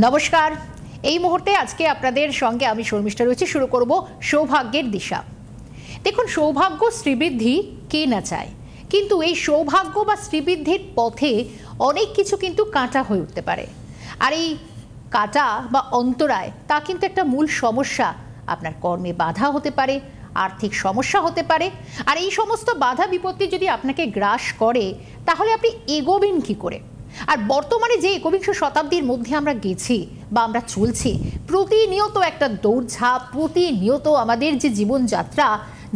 নমস্কার। এই মুহূর্তে আজকে আপনাদের সঙ্গে আমি শর্মিষ্ঠা রয়েছি। শুরু করব সৌভাগ্যের দিশা। দেখুন, সৌভাগ্য শ্রীবৃদ্ধি কে না চায়, কিন্তু এই সৌভাগ্য বা শ্রীবৃদ্ধির পথে অনেক কিছু কিন্তু কাঁটা হয়ে উঠতে পারে। আর এই কাঁটা বা অন্তরায় তা কিন্তু একটা মূল সমস্যা। আপনার কর্মে বাধা হতে পারে, আর্থিক সমস্যা হতে পারে। আর এই সমস্ত বাধা বিপত্তি যদি আপনাকে গ্রাস করে, তাহলে আপনি এগোবেন কি করে? আর বর্তমানে যে 21 শতাব্দীর মধ্যে আমরা গেছি বা আমরা চলছি, প্রতিনিয়ত একটা দৌড়ঝাঁপ, প্রতিনিয়ত আমাদের যে জীবনযাত্রা,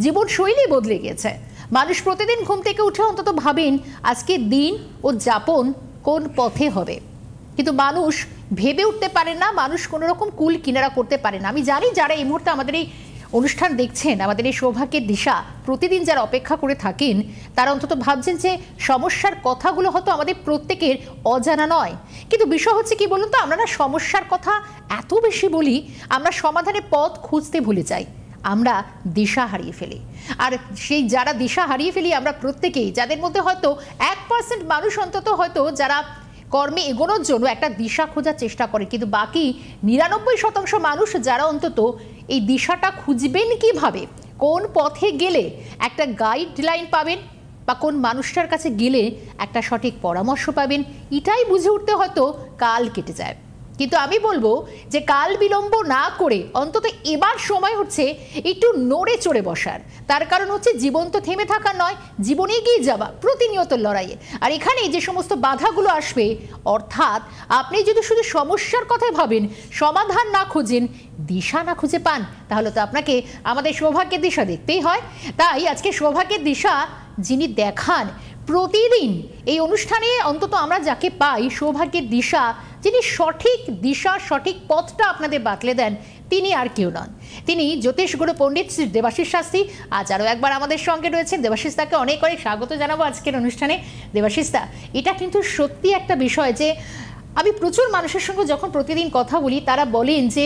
জীবনশৈলী বদলে গেছে। মানুষ প্রতিদিন ঘুম থেকে উঠে অন্তত ভাবেন আজকে দিন ও যাপন কোন পথে হবে, কিন্তু মানুষ ভেবে উঠতে পারে না, মানুষ কোনো রকম কুল কিনারা করতে পারে না। আমি জানি যারা এই মুহূর্তে আমাদের এই অনুষ্ঠান দেখছেন, আমাদের এই সৌভাগ্যের দিশা প্রতিদিন যারা অপেক্ষা করে থাকেন, তারা অন্তত ভাবছেন যে সমস্যার কথাগুলো হয়তো আমাদের প্রত্যেকের অজানা নয়। কিন্তু বিষয় হচ্ছে কি বলুন তো, আমরা না সমস্যার কথা এত বেশি বলি, আমরা সমাধানের পথ খুঁজতে ভুলে যাই, আমরা দিশা হারিয়ে ফেলি। আর সেই যারা দিশা হারিয়ে ফেলি আমরা প্রত্যেকেই, যাদের মধ্যে হয়তো 1% মানুষ অন্তত হয়তো যারা কর্মে এগোনোর জন্য একটা দিশা খোঁজার চেষ্টা করে, কিন্তু বাকি 99% মানুষ যারা অন্তত এই দিশাটা খুঁজবেন কিভাবে, কোন পথে গেলে একটা গাইডলাইন পাবেন বা কোন মানুষটার কাছে গেলে একটা সঠিক পরামর্শ পাবেন, এটাই বুঝে উঠতে হয়তো কাল কেটে যায়। কিন্তু আমি বলবো যে কাল বিলম্ব না করে অন্তত এবার সময় হচ্ছে একটু নড়ে চড়ে বসার। তার কারণ হচ্ছে জীবন তো থেমে থাকা নয়, জীবনে এগিয়ে যাওয়া, প্রতিনিয়ত লড়াইয়ে। আর এখানে যে সমস্ত বাধাগুলো আসবে, অর্থাৎ আপনি যদি শুধু সমস্যার কথাই ভাবেন, সমাধান না খোঁজেন, দিশা না খুঁজে পান, তাহলে তো আপনাকে আমাদের সৌভাগ্যের দিশা দেখতেই হয়। তাই আজকে সৌভাগ্যের দিশা যিনি দেখান প্রতিদিন এই অনুষ্ঠানে, অন্তত আমরা যাকে পাই সৌভাগ্যের দিশা, যিনি সঠিক দিশা, সঠিক পথটা আপনাদের বাতলে দেন, তিনি আর কেউ নন, তিনি জ্যোতিষগুরু পণ্ডিত শ্রী দেবাশিস শাস্ত্রী। আজ আরও একবার আমাদের সঙ্গে রয়েছেন। দেবাশিস দাকে অনেক অনেক স্বাগত জানাবো আজকের অনুষ্ঠানে। দেবাশিস দা, এটা কিন্তু সত্যি একটা বিষয় যে আমি প্রচুর মানুষের সঙ্গে যখন প্রতিদিন কথা বলি, তারা বলেন যে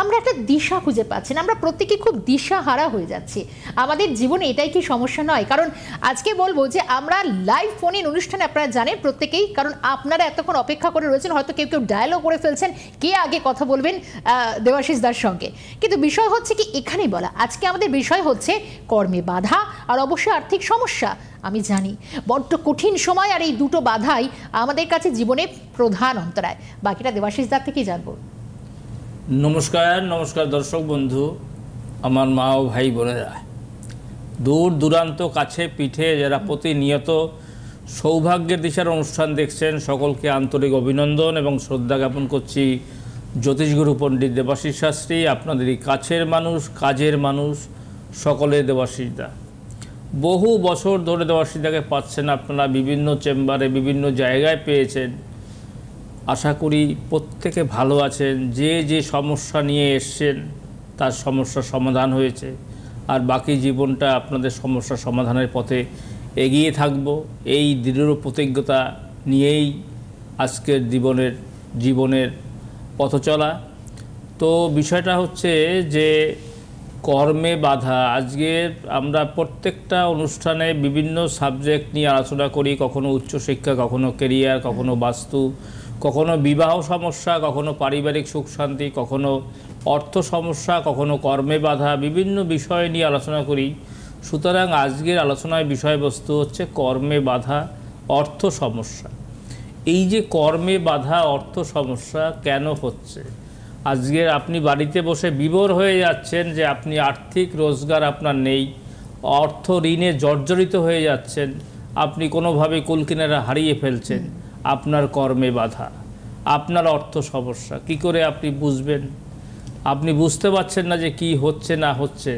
আমরা একটা দিশা খুঁজে পাচ্ছি না, আমরা প্রত্যেকে খুব দিশাহারা হয়ে যাচ্ছি। আমাদের জীবনে এটাই কি সমস্যা নয়? কারণ আজকে বলবো যে আমরা লাইভ ফোন ইন অনুষ্ঠানে, আপনারা জানেন প্রত্যেকেই, কারণ আপনারা এতক্ষণ অপেক্ষা করে রয়েছেন, হয়তো কেউ কেউ ডায়ালগ করে ফেলছেন কে আগে কথা বলবেন দেবাশিস দার সঙ্গে। কিন্তু বিষয় হচ্ছে কি এখানেই বলা, আজকে আমাদের বিষয় হচ্ছে কর্মে বাধা আর অবশ্যই আর্থিক সমস্যা। আমি জানি বড্ড কঠিন সময়, আর এই দুটো বাধাই আমাদের কাছে জীবনে প্রধান অন্তরায়। বাকিটা দেবাশিস দার থেকেই জানবো। নমস্কার, নমস্কার দর্শক বন্ধু, আমার মা ও ভাই বোনেরা, দূর দূরান্ত কাছে পিঠে যারা প্রতিনিয়ত সৌভাগ্যের দিশার অনুষ্ঠান দেখছেন, সকলকে আন্তরিক অভিনন্দন এবং শ্রদ্ধা জ্ঞাপন করছি। জ্যোতিষগুরু পণ্ডিত দেবাশিস শাস্ত্রী, আপনাদেরই কাছের মানুষ, কাজের মানুষ, সকলে দেবাশিস দা। বহু বছর ধরে দেবাশিস দাকে পাচ্ছেন আপনারা, বিভিন্ন চেম্বারে বিভিন্ন জায়গায় পেয়েছেন। আশা করি প্রত্যেকে ভালো আছেন। যে যে সমস্যা নিয়ে এসছেন তার সমস্যার সমাধান হয়েছে, আর বাকি জীবনটা আপনাদের সমস্যা সমাধানের পথে এগিয়ে থাকব, এই দৃঢ় প্রতিজ্ঞতা নিয়েই আজকের জীবনের পথ চলা। তো বিষয়টা হচ্ছে যে কর্মে বাধা। আজকে আমরা প্রত্যেকটা অনুষ্ঠানে বিভিন্ন সাবজেক্ট নিয়ে আলোচনা করি, কখনো উচ্চশিক্ষা, কখনো কেরিয়ার, কখনো বাস্তু, কখনো বিবাহ সমস্যা, কখনো পারিবারিক সুখ শান্তি, কখনো অর্থ সমস্যা, কখনো কর্মে বাধা, বিভিন্ন বিষয় নিয়ে আলোচনা করি। সুতরাং আজকের আলোচনার বিষয়বস্তু হচ্ছে কর্মে বাধা, অর্থ সমস্যা। এই যে কর্মে বাধা, অর্থ সমস্যা কেন হচ্ছে? আজকের আপনি বাড়িতে বসে বিভোর হয়ে যাচ্ছেন যে আপনি আর্থিক রোজগার আপনার নেই, অর্থ ঋণে জর্জরিত হয়ে যাচ্ছেন, আপনি কোনোভাবে কুলকিনারা হারিয়ে ফেলছেন। আপনার কর্মে বাধা, আপনার অর্থ সমস্যা, কি করে আপনি বুঝবেন? আপনি বুঝতে পারছেন না যে কি হচ্ছে না হচ্ছে।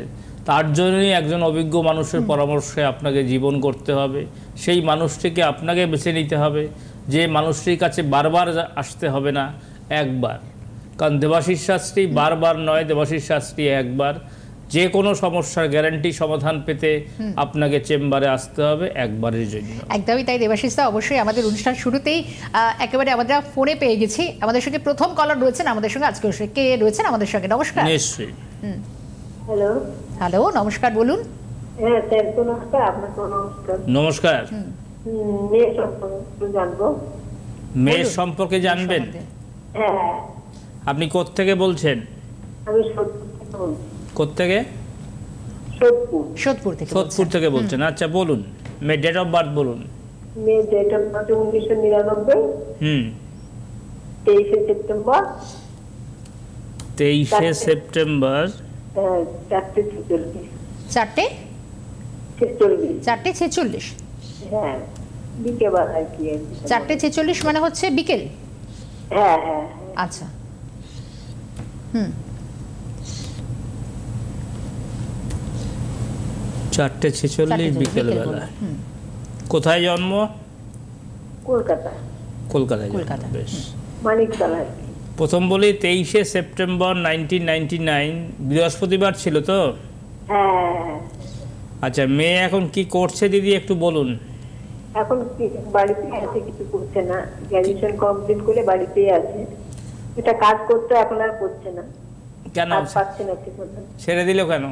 তার জন্যই একজন অভিজ্ঞ মানুষের পরামর্শে আপনাকে জীবন করতে হবে। সেই মানুষটিকে আপনাকে বেছে নিতে হবে, যে মানুষটির কাছে বারবার আসতে হবে না, একবার। কারণ দেবাশিস শাস্ত্রী বারবার নয়, দেবাশিস শাস্ত্রী একবার। যে কোনো সমস্যার গ্যারান্টি সমাধান পেতে আপনাকে চেম্বারে আসতে হবে একবারের জন্য। একদমই তাই দেবাশিস দা। অবশ্যই আমাদের অনুষ্ঠান শুরুতেই একেবারে আমরা ফোনে পেয়ে গেছি। আমাদের সঙ্গে প্রথম কলার রয়েছেন আমাদের সঙ্গে, আজকে কে রয়েছেন আমাদের সঙ্গে? নমস্কার। নিশ্চয়ই। হ্যালো হ্যালো, নমস্কার, বলুন। হ্যাঁ স্যার, নমস্কার। আপনাকে নমস্কার। নমস্কার। মেয়ে সম্পর্কে জানবো। মেয়ের সম্পর্কে জানবেন? হ্যাঁ, আপনি কোত্থেকে বলছেন? আমি সোদপুর থেকে বলছি। কোত্থেকে? সোদপুর। সোদপুর থেকে সোদপুর থেকে বলছেন। আচ্ছা বলুন, ডেট অফ বার্থ বলুন। মেয়ে ডেট অফ বার্থ 1999, হুম 23শে সেপ্টেম্বর। 23শে সেপ্টেম্বর। হ্যাঁ, 4:46। 4:46। হ্যাঁ, বিকেলবেলা আর কি। 4:46 মানে হচ্ছে বিকেল। হ্যাঁ হ্যাঁ। আচ্ছা। হুম 4:46 বিকেলবেলা। হুম, কোথায় জন্ম? কলকাতা, কলকাতায় জন্ম। কলকাতা। বেশ। মানিকতলা আর কি। প্রথম বলি 23শে সেপ্টেম্বর 1999 বৃহস্পতিবার ছিল তো? হ্যাঁ, আচ্ছা, মেয়ে এখন কি করছে দিদি একটু বলুন। এখন বাড়িতে আছে, কিছু করছে না। গ্র্যাজুয়েশন কমপ্লিট করে বাড়িতেই আছে। এটা কাজ করতে এখন আর করছে না, কেন কাজ পাচ্ছে না ঠিক মতন। ছেড়ে দিল কেন?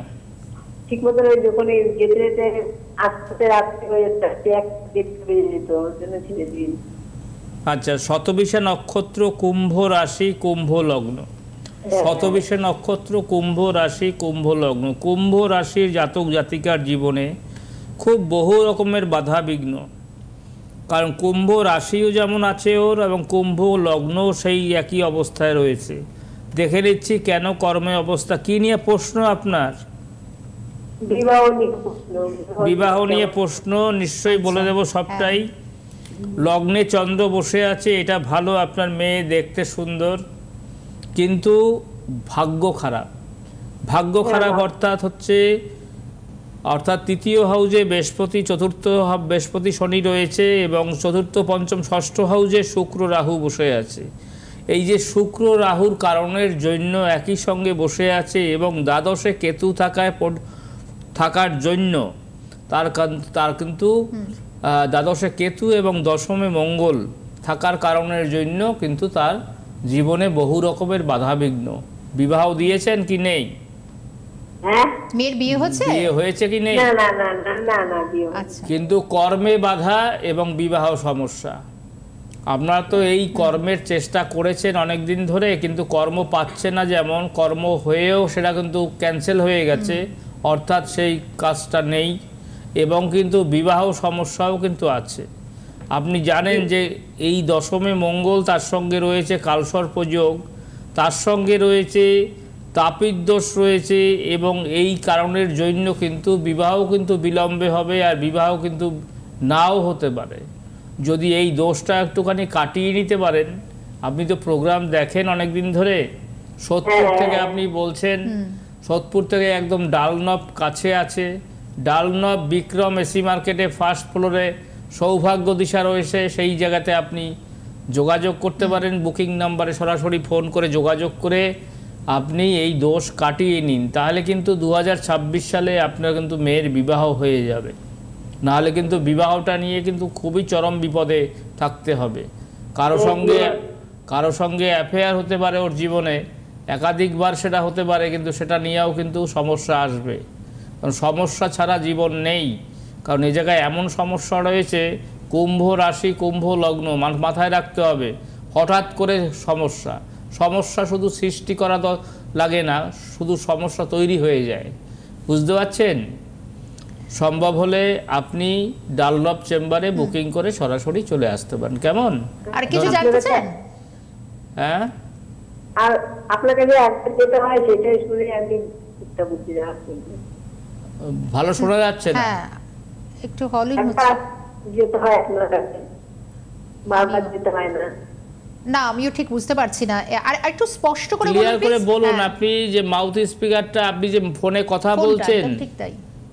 ঠিক মতন ওই যখন যেতে যেতে আস্তে রাত্রে হয়ে যাচ্ছে, এক ডেট বেজে যেত, ওর জন্য ছেড়ে দিয়ে। আচ্ছা, শতবিশা নক্ষত্র, কুম্ভ রাশি, কুম্ভ লগ্ন। শতবিশা নক্ষত্র, কুম্ভ রাশি, কুম্ভ লগ্ন। কুম্ভ রাশির জাতক জাতিকার জীবনে খুব বহু রকমের বাধা বিঘ্ন, কারণ কুম্ভ রাশিও যেমন আছে ওর, এবং কুম্ভ লগ্নও সেই একই অবস্থায় রয়েছে। দেখে নিচ্ছি কেন কর্মে অবস্থা। কি নিয়ে প্রশ্ন আপনার? বিবাহ নিয়ে প্রশ্ন। বিবাহ নিয়ে প্রশ্ন, নিশ্চয়ই বলে দেব সবটাই। লগ্নে চন্দ্র বসে আছে, এটা ভালো, আপনার মেয়ে দেখতে সুন্দর, কিন্তু ভাগ্য খারাপ। ভাগ্য খারাপ অর্থাৎ তৃতীয় হাউজে বৃহস্পতি, চতুর্থ বৃহস্পতি শনি রয়েছে, এবং চতুর্থ পঞ্চম ষষ্ঠ হাউজে শুক্র রাহু বসে আছে। এই যে শুক্র রাহুর কারণের জন্য একই সঙ্গে বসে আছে, এবং দ্বাদশে কেতু থাকার জন্য তার কিন্তু দ্বাদশে কেতু এবং দশমে মঙ্গল থাকার কারণের জন্য কিন্তু তার জীবনে বহু রকমের বাধাবিঘ্ন। বিবাহ দিয়েছেন কি নেই? মেয়ের বিয়ে হচ্ছে? বিয়ে হয়েছে কি নেই? না না না না না না, বিয়ে। আচ্ছা। কিন্তু কর্মে বাধা এবং বিবাহ সমস্যা। আপনারা তো এই কর্মের চেষ্টা করেছেন অনেক দিন ধরে, কিন্তু কর্ম পাচ্ছে না, যেমন কর্ম হয়েও সেটা কিন্তু ক্যান্সেল হয়ে গেছে, অর্থাৎ সেই কাজটা নেই, এবং কিন্তু বিবাহ সমস্যাও কিন্তু আছে। আপনি জানেন যে এই দশমে মঙ্গল, তার সঙ্গে রয়েছে কালসর্প যোগ, তার সঙ্গে রয়েছে তাপিত দোষ রয়েছে, এবং এই কারণের জন্য কিন্তু বিবাহ কিন্তু বিলম্বে হবে, আর বিবাহ কিন্তু নাও হতে পারে। যদি এই দোষটা একটুখানি কাটিয়ে নিতে পারেন। আপনি তো প্রোগ্রাম দেখেন অনেক দিন ধরে, সোদপুর থেকে আপনি বলছেন, সোদপুর থেকে একদম ডালনব কাছে আছে। ডালনব বিক্রম এসি মার্কেটে ফার্স্ট ফ্লোরে সৌভাগ্য দিশা রয়েছে, সেই জায়গাতে আপনি যোগাযোগ করতে পারেন। বুকিং নাম্বারে সরাসরি ফোন করে যোগাযোগ করে আপনি এই দোষ কাটিয়ে নিন, তাহলে কিন্তু 2026 সালে আপনার কিন্তু মেয়ের বিবাহ হয়ে যাবে। নাহলে কিন্তু বিবাহটা নিয়ে কিন্তু খুবই চরম বিপদে থাকতে হবে। কারো সঙ্গে অ্যাফেয়ার হতে পারে ওর জীবনে, একাধিকবার সেটা হতে পারে, কিন্তু সেটা নিয়েও কিন্তু সমস্যা আসবে। কারণ সমস্যা ছাড়া জীবন নেই। কারণ এই জায়গায় এমন সমস্যা রয়েছে, কুম্ভ রাশি, কুম্ভ লগ্ন, মাথায় রাখতে হবে। হঠাৎ করে সমস্যা শুধু সৃষ্টি করা তো লাগে না, শুধু সমস্যা তৈরি হয়ে যায়। বুঝতে পারছেন? সম্ভব হলে আপনি ডালনব চেম্বারে বুকিং করে সরাসরি চলে আসতে পারেন। কেমন? আর কিছু জানতে চান? হ্যাঁ, আর আপনার কাছে একবার যেতে হয়, সেটাই শুনে আমি চিন্তা বুঝতে যাচ্ছি। ভালো শোনা যাচ্ছে না। হ্যাঁ, একটু হলই হচ্ছে। একবার যেতে হয় আপনার কাছে, বারবার যেতে হয় না। না, আমিও ঠিক বুঝতে পারছি না। আর একটু স্পষ্ট করে ক্লিয়ার করে বলুন। হ্যাঁ। আপনি যে মাউথ স্পিকারটা, আপনি যে ফোনে কথা বলছেন, ঠিক তাই,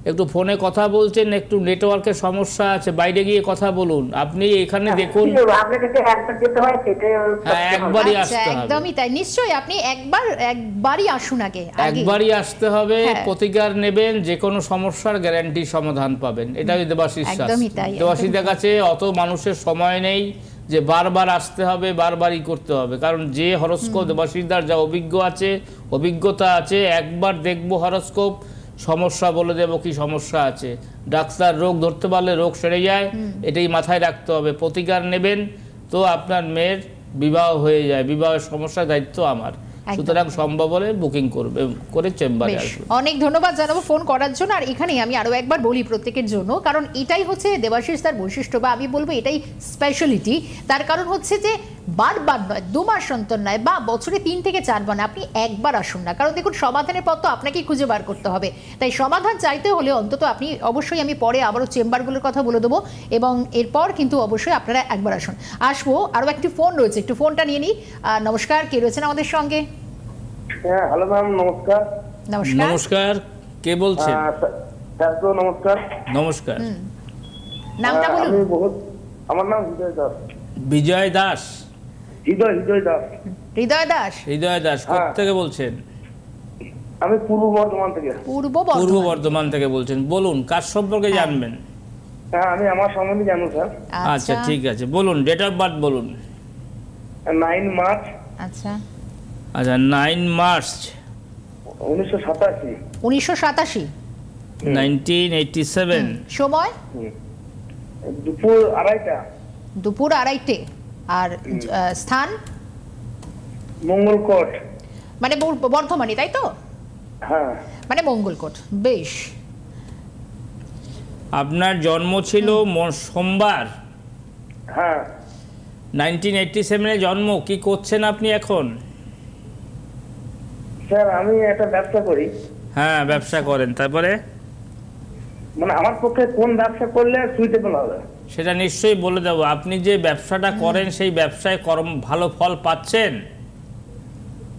একটু ফোনে কথা বলছেন, একটু নেটওয়ার্কের সমস্যা আছে, বাইরে গিয়ে কথা বলুন। আপনি এখানে দেখুন, আপনার কাছে একবার যেতে হয়, সেটাই হ্যাঁ, একবারই আচ্ছা, আসতে হবে। একদমই তাই। নিশ্চয়ই আপনি একবারই আসুন আগে। একবারই আসতে হবে, হ্যাঁ। প্রতিকার নেবেন, যে কোনো সমস্যার গ্যারান্টি সমাধান পাবেন। এটাই দেবাশিস একদমই তাই, দেবাশিসের কাছে অত মানুষের সময় নেই যে বারবার আসতে হবে, বারবারই করতে হবে। কারণ যে হরস্কোপ দেবাশিসদার যা অভিজ্ঞতা আছে, একবার দেখবো হরস্কোপ, সমস্যা বলে দেবো কি সমস্যা আছে। ডাক্তার রোগ ধরতে পারলে রোগ সেরে যায়, এটাই মাথায় রাখতে হবে। প্রতিকার নেবেন তো আপনার মেয়ের বিবাহ হয়ে যায়, বিবাহের সমস্যার দায়িত্ব আমার। একদম। সুতরাং সম্ভব হলে বুকিং করে চেম্বারে বেশ, আসবে। অনেক ধন্যবাদ জানাবো ফোন করার জন্য। আর এখানে আমি আরো একবার বলি প্রত্যেকের জন্য, কারণ এটাই হচ্ছে দেবাশিস তার বৈশিষ্ট্য, বা আমি বলবো এটাই স্পেশালিটি। তার কারণ হচ্ছে যে বারবার নয়, 2 মাস অন্তর নয়, বা বছরে 3 থেকে 4 বার না, আপনি একবার আসুন না। কারণ দেখুন, সমাধানের পথ তো আপনাকেই খুঁজে বার করতে হবে। তাই সমাধান চাইতে হলে অন্তত আপনি অবশ্যই, আমি পরে আবারও চেম্বারগুলোর কথা বলে দেবো, এবং এরপর কিন্তু অবশ্যই আপনারা একবার আসুন। আসবো, আরও একটি ফোন রয়েছে, একটু ফোনটা নিয়ে নিই। নমস্কার, কে রয়েছেন আমাদের সঙ্গে? হ্যাঁ, হ্যালো ম্যাম, নমস্কার। নমস্কার। নমস্কার, কে বলছেন? স্যার তো নমস্কার। নমস্কার। নামটা বলুন। আমার নাম হৃদয় দাস। বিজয় দাস? হৃদয় দাস। হৃদয় দাস। হৃদয় দাস কোথা থেকে বলছেন? আমি পূর্ব বর্ধমান থেকে। পূর্ব পূর্ব বর্ধমান থেকে বলছেন, বলুন কার সম্পর্কে জানবেন? হ্যাঁ, আমি আমার সম্বন্ধে জানো স্যার। আচ্ছা, ঠিক আছে, বলুন, ডেট অফ বার্থ বলুন। 9 মার্চ। আচ্ছা, 9 মার্চ 1987। 1987। 1987। সময় দুপুর 2:30টা। দুপুর 2:30টে। আর স্থান মঙ্গলকোট। মানে বর্ধমানে, তাই তো? হ্যাঁ। মানে মঙ্গলকোট। বেশ। আপনার জন্ম ছিল সোমবার। হ্যাঁ। 1987 জন্ম। কি করছেন আপনি এখন? স্যার, আমি একটা ব্যবসা করি। হ্যাঁ, ব্যবসা করেন, তারপরে? মানে আমার পক্ষে কোন ব্যবসা করলে সুইটেবল হবে? সেটা নিশ্চয়ই বলে দেবো। আপনি যে ব্যবসাটা করেন সেই ব্যবসায় ভালো ফল পাচ্ছেন?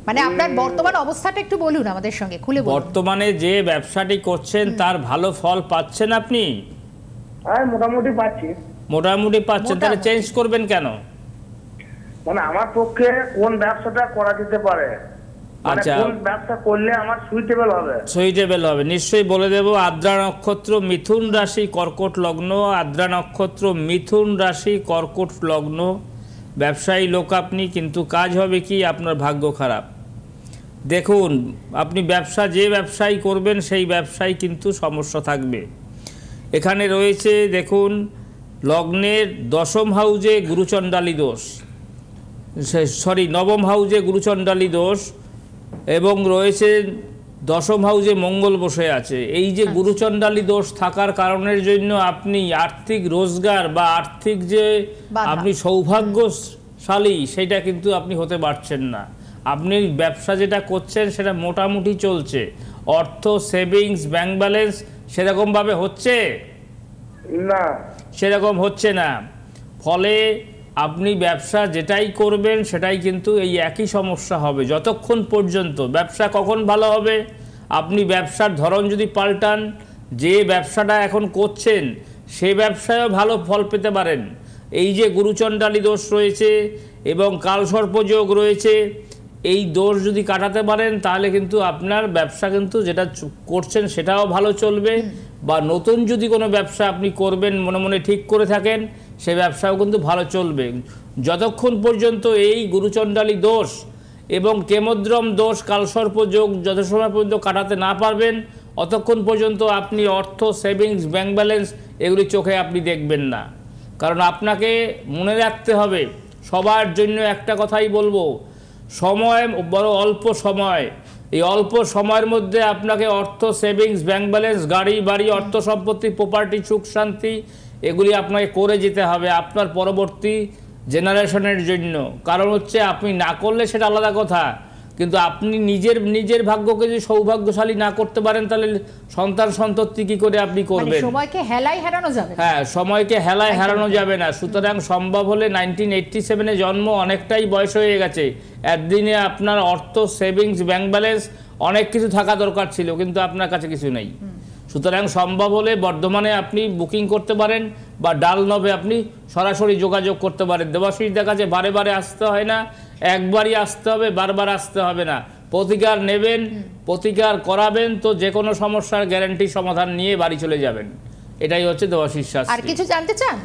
মানে আপনার বর্তমান অবস্থাটা একটু বলুন আমাদের সঙ্গে, খুলে বলুন। বর্তমানে যে ব্যবসাটি করছেন তার ভালো ফল পাচ্ছেন আপনি? হ্যাঁ, মোটামুটি পাচ্ছি। মোটামুটি পাচ্ছেন, তাহলে চেঞ্জ করবেন কেন? মানে আমার পক্ষে কোন ব্যবসাটা করা যেতে পারে, মানে আচ্ছা, কোন ব্যবসা করলে আমার সুইটেবল হবে? সুইটেবল হবে নিশ্চয়ই বলে দেব। আদ্রা নক্ষত্র, মিথুন রাশি, কর্কট লগ্ন। আদ্রা নক্ষত্র, মিথুন রাশি, কর্কট লগ্ন। ব্যবসায়ী লোক আপনি, কিন্তু কাজ হবে কি, আপনার ভাগ্য খারাপ। দেখুন, আপনি যে ব্যবসায়ী করবেন সেই ব্যবসায় কিন্তু সমস্যা থাকবে। এখানে রয়েছে দেখুন, লগ্নের 10ম হাউজে গুরুচণ্ডালী দোষ, নবম হাউজে গুরুচণ্ডালী দোষ, এবং রয়েছে 10ম হাউজে মঙ্গল বসে আছে। এই যে গুরুচণ্ডালী দোষ থাকার কারণের জন্য আপনি আর্থিক রোজগার বা আর্থিক যে আপনি সৌভাগ্যশালী, সেটা কিন্তু আপনি হতে পারছেন না। আপনি ব্যবসা যেটা করছেন সেটা মোটামুটি চলছে, অর্থ সেভিংস ব্যাংক ব্যালেন্স সেরকমভাবে হচ্ছে না, সেরকম হচ্ছে না। ফলে আপনি ব্যবসা যেটাই করবেন সেটাই কিন্তু এই একই সমস্যা হবে যতক্ষণ পর্যন্ত। ব্যবসা কখন ভালো হবে? আপনি ব্যবসার ধরন যদি পাল্টান, যে ব্যবসাটা এখন করছেন সে ব্যবসায়ও ভালো ফল পেতে পারেন। এই যে গুরুচণ্ডালী দোষ রয়েছে এবং কালসর্পযোগ রয়েছে, এই দোষ যদি কাটাতে পারেন তাহলে কিন্তু আপনার ব্যবসা কিন্তু যেটা করছেন সেটাও ভালো চলবে, বা নতুন যদি কোনো ব্যবসা আপনি করবেন মনে মনে ঠিক করে থাকেন, সে ব্যবসাও কিন্তু ভালো চলবে। যতক্ষণ পর্যন্ত এই গুরুচণ্ডালী দোষ এবং কেমদ্রম দোষ, কালসর্পযোগ যত সময় পর্যন্ত কাটাতে না পারবেন, অতক্ষণ পর্যন্ত আপনি অর্থ সেভিংস ব্যাংক ব্যালেন্স এগুলি চোখে আপনি দেখবেন না। কারণ আপনাকে মনে রাখতে হবে, সবার জন্য একটা কথাই বলবো, সময় বড় অল্প সময়। এই অল্প সময়ের মধ্যে আপনাকে অর্থ সেভিংস ব্যাংক ব্যালেন্স, গাড়ি বাড়ি, অর্থ সম্পত্তি, প্রপার্টি, সুখ শান্তি এগুলি আপনাকে করে যেতে হবে আপনার পরবর্তী জেনারেশনের জন্য। কারণ হচ্ছে আপনি না করলে সেটা আলাদা কথা, কিন্তু আপনি নিজের ভাগ্যকে যদি সৌভাগ্যশালী না করতে পারেন তাহলে সন্তান সন্ততি কি করে আপনি করবেন? সময়কে হেলায় হারানো যাবে। হ্যাঁ, সময়কে হেলায় হারানো যাবে না। সুতরাং সম্ভব হলে 1987 জন্ম, অনেকটাই বয়স হয়ে গেছে। একদিনে আপনার অর্থ সেভিংস ব্যাংক ব্যালেন্স অনেক কিছু থাকা দরকার ছিল, কিন্তু আপনার কাছে কিছু নেই। সুতরাং সম্ভব হলে বর্ধমানে আপনি বুকিং করতে পারেন, বা ডালনবে আপনি সরাসরি যোগাযোগ করতে পারেন। দেবাশিসদের কাছে বারে বারে আসতে হয় না, একবারই আসতে হবে, বারবার আসতে হবে না। প্রতিকার নেবেন, প্রতিকার করাবেন, তো যে কোনো সমস্যার গ্যারান্টি সমাধান নিয়ে বাড়ি চলে যাবেন। এটাই হচ্ছে দেবাশিস শাস্ত্রী। আর কিছু জানতে চান?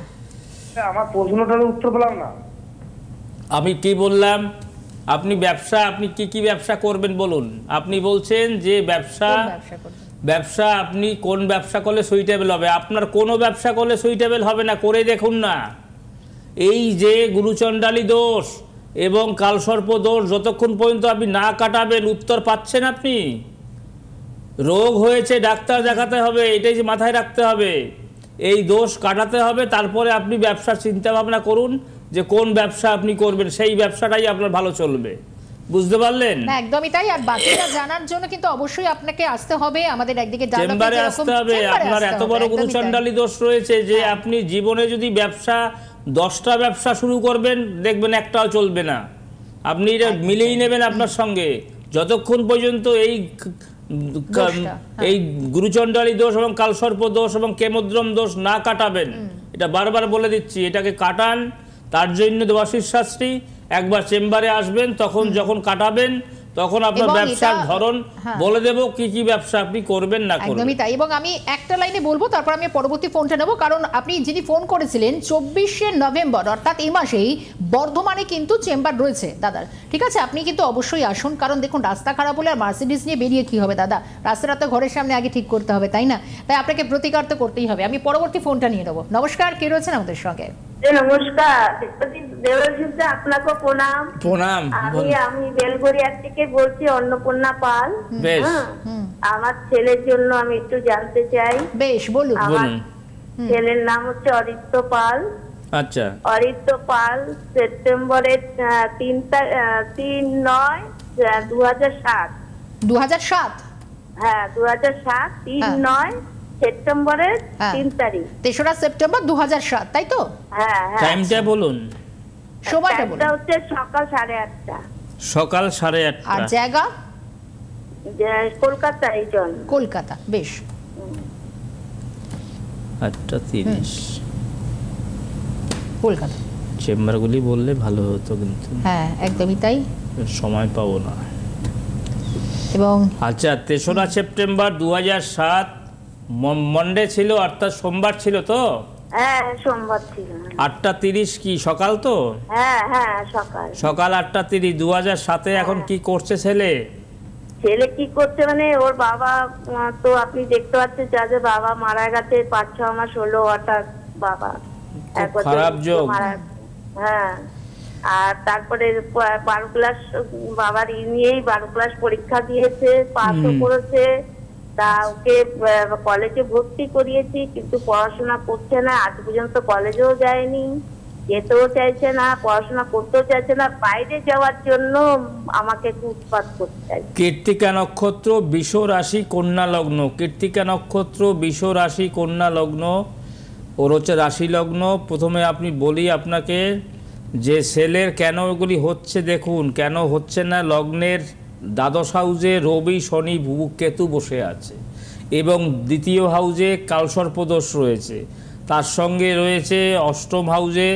আমার প্রশ্নটার উত্তর পেলাম না। আমি কি বললাম? আপনি কি ব্যবসা করবেন বলুন। আপনি বলছেন যে ব্যবসা আপনি কোন ব্যবসা করলে সুইটেবল হবে? আপনার কোনো ব্যবসা করলে সুইটেবল হবে না, করে দেখুন না। এই যে গুরুচণ্ডালী দোষ এবং কালসর্প দোষ যতক্ষণ পর্যন্ত আপনি না কাটাবেন, উত্তর পাচ্ছেন আপনি। রোগ হয়েছে, ডাক্তার দেখাতে হবে, এটাই যে মাথায় রাখতে হবে। এই দোষ কাটাতে হবে, তারপরে আপনি ব্যবসার চিন্তা ভাবনা করুন যে কোন ব্যবসা আপনি করবেন, সেই ব্যবসাটাই আপনার ভালো চলবে। বুঝতে পারলেন? না, একদমই তাই। আর বাকিটা জানার জন্য কিন্তু অবশ্যই আপনাকে আসতে হবে আমাদের একদিকে চেম্বারে আসতে হবে। আপনার এত বড় গুরুচণ্ডালী দোষ রয়েছে যে আপনি জীবনে যদি ব্যবসা 10টা ব্যবসা শুরু করবেন, দেখবেন একটাও চলবে না। আপনি এটা মিলিয়ে নেবেন আপনার সঙ্গে। যতক্ষণ পর্যন্ত এই গুরুচণ্ডালী দোষ এবং কালসর্প দোষ এবং কেমদ্রম দোষ না কাটাবেন, এটা বারবার বলে দিচ্ছি, এটাকে কাটান। তার জন্য দেবাশিস শাস্ত্রী একবার চেম্বারে আসবেন, তখন যখন কাটাবেন তখন আপনার ব্যবসার ধরন বলে দেব কি কি ব্যবসা আপনি করবেন না করবেন। একদমই তাই। এবং আমি একটা লাইনে বলবো, তারপর আমি পরবর্তী ফোনটা নেব, কারণ আপনি যিনি ফোন করেছিলেন 24শে নভেম্বর অর্থাৎ এই মাসেই বর্ধমানে কিন্তু চেম্বার রয়েছে দাদার। ঠিক আছে, আপনি কিন্তু অবশ্যই আসুন, কারণ দেখুন রাস্তা খারাপ হলে আর মার্সিডিজ নিয়ে বেরিয়ে কি হবে দাদা, রাস্তাটা তো ঘরের সামনে আগে ঠিক করতে হবে, তাই না? তাই আপনাকে প্রতিকার তো করতেই হবে। আমি পরবর্তী ফোনটা নিয়ে নেব। নমস্কার, কে রয়েছেন আমাদের সঙ্গে? নমস্কার দেবাশিস, আপনাকে প্রণাম। প্রণাম। আমি বেলগড়িয়া থেকে বলছি, অন্নপূর্ণা পাল। আমার ছেলের জন্য আমি একটু জানতে চাই। বেশ, বলুন। আমার ছেলের নাম হচ্ছে অরিত্র পাল। আচ্ছা। অরিত্র পাল সেপ্টেম্বরের 3/9/2007। 2007? হ্যাঁ, 2007 3/9 সেপ্টেম্বরের 3 তারিখ। 3রা সেপ্টেম্বর 2007, তাই তো? হ্যাঁ হ্যাঁ। টাইমটা বলুন। সময়টা বলুন। এটা হচ্ছে সকাল 8:30। সকাল 8:30। আর জায়গা? কলকাতা। এই জন্য কলকাতা। বেশ। 8:30 কলকাতা। চেম্বারগুলি বললে ভালো হতো, কিন্তু হ্যাঁ একদমই তাই, সময় পাবো না। এবং আচ্ছা, 3রা সেপ্টেম্বর 2007 মন্ডে ছিল, অর্থাৎ সোমবার ছিল তো? হ্যাঁ, সোমবার ছিল। 8:30 কি সকাল তো? হ্যাঁ হ্যাঁ, সকাল। সকাল 8:30 2007-এ। এখন কি করছে ছেলে? ছেলে কি করছে মানে, ওর বাবা তো আপনি দেখতে পাচ্ছেন যে বাবা মারা গেছে 5-6 মাস হলো, হঠাৎ বাবা খারাপ যোগ। হ্যাঁ। আর তারপরে 12 ক্লাস বাবার নিয়েই 12 ক্লাস পরীক্ষা দিয়েছে, পাসও করেছে। তা ওকে কলেজে ভর্তি করিয়েছি, কিন্তু পড়াশোনা করছে না। আজ পর্যন্ত কলেজেও যায়নি, যেতেও চাইছে না, পড়াশোনা করতেও চাইছে না। বাইরে যাওয়ার জন্য আমাকে উৎপাত করতে চাই। কৃত্তিকা নক্ষত্র, বৃষ রাশি, কন্যা লগ্ন। কৃত্তিকা নক্ষত্র, বৃষ রাশি, কন্যা লগ্ন। ওর হচ্ছে রাশি লগ্ন। প্রথমে আপনি বলি আপনাকে যে ছেলের কেন এগুলি হচ্ছে, দেখুন কেন হচ্ছে না। লগ্নের দ্বাদশ হাউজে রবি, শনি, কেতু বসে আছে, এবং দ্বিতীয় হাউজে কালসর্পদোষ রয়েছে। তার সঙ্গে রয়েছে অষ্টম হাউজে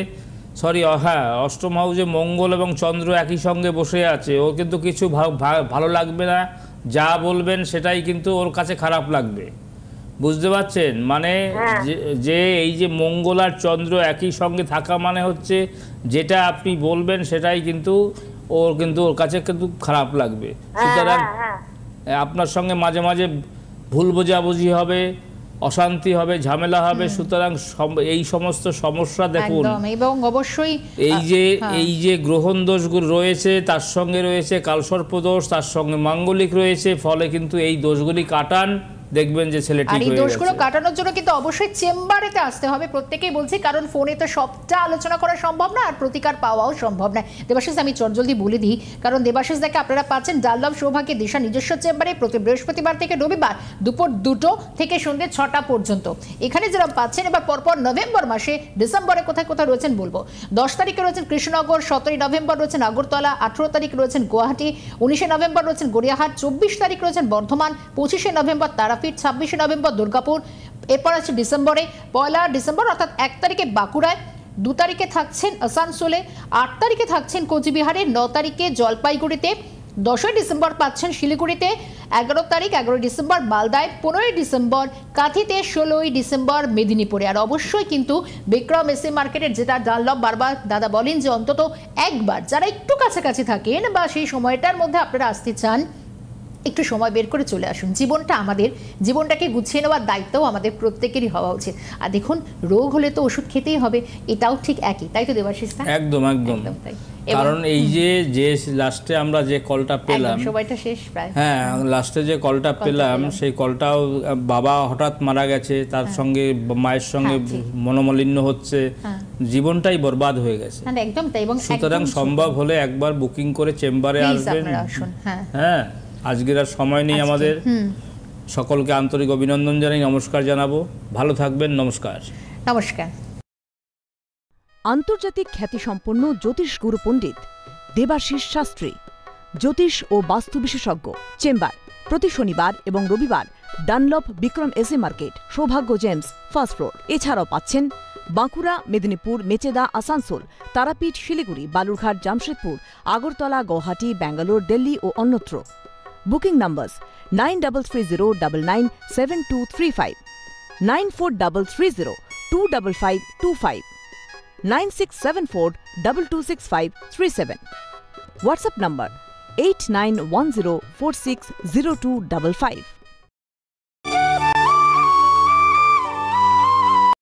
অষ্টম হাউজে মঙ্গল এবং চন্দ্র একই সঙ্গে বসে আছে। ও কিন্তু কিছু ভালো লাগবে না, যা বলবেন সেটাই কিন্তু ওর কাছে খারাপ লাগবে। বুঝতে পারছেন? মানে যে এই যে মঙ্গল আর চন্দ্র একই সঙ্গে থাকা মানে হচ্ছে যেটা আপনি বলবেন সেটাই কিন্তু ওর কাছে কিন্তু খারাপ লাগবে। সুতরাং আপনার সঙ্গে মাঝে মাঝে ভুল বোঝাবুঝি হবে, অশান্তি হবে, ঝামেলা হবে। সুতরাং এই সমস্ত সমস্যা দেখুন, এবং অবশ্যই এই যে গ্রহণ দোষগুলো রয়েছে, তার সঙ্গে রয়েছে কালসর্প দোষ, তার সঙ্গে মাঙ্গলিক রয়েছে। ফলে কিন্তু এই দোষগুলি কাটান, দেখবেন যে ছেলে ঠিক হয়ে গেছে। আর এই দোষগুলো কাটানোর জন্য কিন্তু অবশ্যই চেম্বারেতে আসতে হবে, প্রত্যেকেই বলছি, কারণ ফোনে তো সবটা আলোচনা করা সম্ভব না, আর প্রতিকার পাওয়াও সম্ভব না। দেবাশিস, আমি চটজলদি বলে দিই, কারণ দেবাশিস দেখে আপনারা পাচ্ছেন ডানলভ সৌভাগ্যের দিশা নিজস্ব চেম্বারে প্রতি বৃহস্পতিবার থেকে রবিবার দুপুর 2টো থেকে সন্ধ্যে 6টা পর্যন্ত। এখানে যারা পাচ্ছেন, এবার পরপর নভেম্বর মাসে, ডিসেম্বরে কোথায় কোথায় রয়েছেন বলবো। 10 তারিখে রয়েছেন কৃষ্ণনগর, 17 নভেম্বর রয়েছেন আগরতলা, 18 তারিখ রয়েছেন গুয়াহাটি, 19 নভেম্বর রয়েছেন গড়িয়াহাট, 24 তারিখ রয়েছেন বর্ধমান, 25 নভেম্বর তারাপীঠ, 26 নভেম্বর দুর্গাপুর। এরপর আছে ডিসেম্বরে 1 ডিসেম্বর অর্থাৎ 1 তারিখে বাঁকুড়ায়, 2 তারিখে থাকছেন আসানসোলে, 8 তারিখে থাকছেন কোচবিহারে, 9 তারিখে জলপাইগুড়িতে, 10 ডিসেম্বর পাচ্ছেন শিলিগুড়িতে, 11 ডিসেম্বর মালদায়, 15 ডিসেম্বর কাঁথিতে, 16 ডিসেম্বর মেদিনীপুরে। আর অবশ্যই কিন্তু বিক্রম এসএ মার্কেটের, যেটা ডানলভ বারবার দাদা বলেন যে অন্তত একবার যারা একটু কাছাকাছি থাকেন বা সেই সময়টার মধ্যে আপনারা আসতে চান, একটু সময় বের করে চলে আসুন। জীবনটাকে গুছিয়ে নেওয়ার দায়িত্বও আমাদের প্রত্যেকেরই হওয়া উচিত। আর দেখুন, রোগ হলে তো ওষুধ খেতেই হবে, এটাও ঠিক একই, তাই তো দেবাশিস? একদম একদম তাই। কারণ এই যে লাস্টে আমরা যে কলটা পেলাম, সময়টা শেষ প্রায়, হ্যাঁ লাস্টে যে কলটা পেলাম সেই কলটাও বাবা হঠাৎ মারা গেছে, তার সঙ্গে মায়ের সঙ্গে মনোমালিন্য হচ্ছে, জীবনটাই বরবাদ হয়ে গেছে। একদম তাই। এবং সুতরাং সম্ভব হলে একবার বুকিং করে চেম্বারে আসবেন। হ্যাঁ, আজকের আর সময় নেই আমাদের। সকলকে আন্তরিক অভিনন্দন জানাই, নমস্কার জানাবো। ভালো থাকবেন, নমস্কার। নমস্কার। আন্তর্জাতিক খ্যাতিসম্পন্ন জ্যোতিষ গুরু পণ্ডিত দেবাশিস শাস্ত্রী, জ্যোতিষ ও বাস্তু বিশেষজ্ঞ। চেম্বার প্রতি শনিবার এবং রবিবার ডানলপ বিক্রম এসি মার্কেট, সৌভাগ্য জেমস, ফার্স্ট ফ্লোর। এছাড়াও পাচ্ছেন বাঁকুড়া, মেদিনীপুর, মেচেদা, আসানসোল, তারাপীঠ, শিলিগুড়ি, বালুরঘাট, জামশেদপুর, আগরতলা, গুয়াহাটি, ব্যাঙ্গালোর, দিল্লি ও অন্যত্র। বুকিং নম্বর 9330997235, 9433025525, 9674226537, WhatsApp number 8910460255.